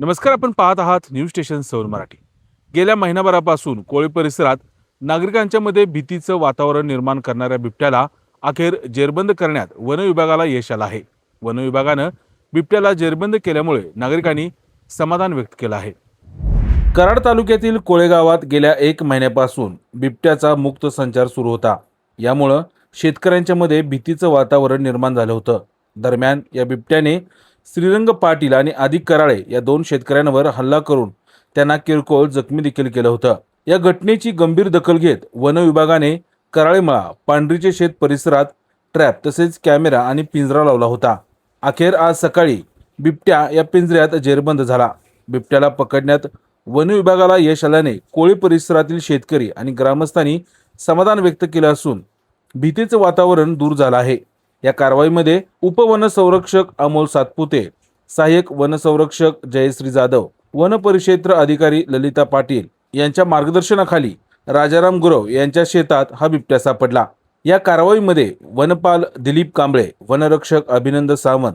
नमस्कार, आपण पाहत आहात न्यूज स्टेशन सौर मराठी। गेल्या महिनाभरापासून कोळी परिसरात नागरिकांच्या मध्ये भीतीचं वातावरण निर्माण करणाऱ्या बिबट्याला अखेर जेरबंद करण्यात वन विभागाला यश आलं आहे। वन विभागानं बिबट्याला जेरबंद केल्यामुळे नागरिकांनी समाधान व्यक्त केलं आहे। कराड तालुक्यातील कोळे गावात गेल्या 1 महिन्यापासून बिबट्याचा मुक्त संचार सुरू होता। यामुळे शेतकऱ्यांच्या मध्ये भीतीचं वातावरण निर्माण झालं होतं। दरम्यान या बिबट्याने श्रीरंग पाटील आणि आदी कराळे या 2 शेतकऱ्यांवर हल्ला करून त्यांना किरकोळ जखमी देखील केलं होतं। या घटनेची गंभीर दखल घेत वन विभागाने कराळेमळा, पांढरीचे शेत परिसरात ट्रॅप तसेच कॅमेरा आणि पिंजरा लावला होता। अखेर आज सकाळी बिबट्या या पिंजऱ्यात जेरबंद झाला। बिबट्याला पकडण्यात वन विभागाला यश आल्याने कोळी परिसरातील शेतकरी आणि ग्रामस्थांनी समाधान व्यक्त केलं असून भीतीचं वातावरण दूर झालं आहे। या कारवाईमध्ये उपवनसंरक्षक अमोल सातपुते, सहाय्यक वनसंरक्षक जयश्री जाधव, वन परिक्षेत्र अधिकारी ललिता पाटील यांच्या मार्गदर्शनाखाली राजाराम गुरव यांच्या शेतात हा बिबट्या सापडला। या कारवाईमध्ये वनपाल दिलीप कांबळे, वनरक्षक अभिनंदन सावंत,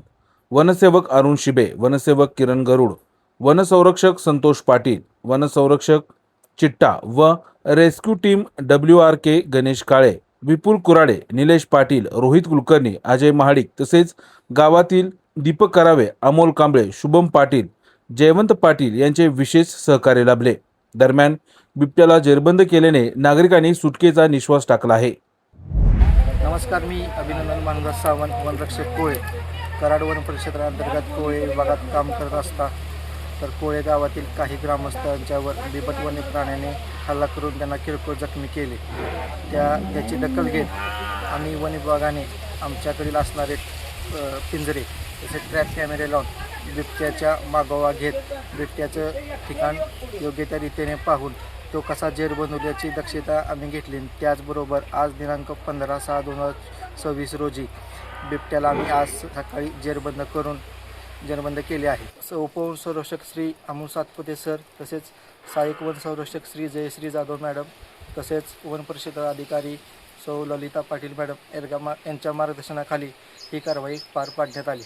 वनसेवक अरुण शिबे, वनसेवक किरण गरुड, वनसंरक्षक संतोष पाटील, वनसंरक्षक चिट्टा व रेस्क्यू टीम WRK गणेश काळे, विपुल कुराडे, निलेश पाटील, रोहित कुलकर्णी, अजय महाडिक तसेच गावातील दीपक करावे, अमोल कांबळे, शुभम पाटील, जयवंत पाटील यांचे विशेष सहकार्य लाभले। दरम्यान बिबट्याला जेरबंद केल्याने नागरिकांनी सुटकेचा निश्वास टाकला आहे। नमस्कार, मी अभिनंदन मानदास सावंत, वनरक्षक कोळे, कराड वन परिक्षेत्रांतर्गत कोळे विभागात काम करत असता तर कोळे गावातील काही ग्रामस्थांच्यावर बिबट वन्य प्राण्याने हल्ला करून त्यांना किरकोळ जखमी केले। त्याची दखल घेत आम्ही वन विभागाने आमच्याकडील असणारे पिंजरे तसेच ट्रॅप कॅमेरे लावून बिबट्याच्या मागोवा घेत बिबट्याचं ठिकाण योग्य त्या रीतीने पाहून तो कसा जेरबंद होण्याची दक्षता आम्ही घेतली। त्याचबरोबर आज दिनांक 15/6/2026 रोजी बिबट्याला आम्ही आज सकाळी जेरबंद केले आहे। उपवनसंरक्षक श्री अमोल सातपुते सर, तसेच सहाय्यक वनसंरक्षक श्री जयश्री जाधव मॅडम, तसेच वन परिक्षेत्र अधिकारी सौ ललिता पाटील मॅडम यांच्या मार्गदर्शनाखाली ही कारवाई पार पाडण्यात आली।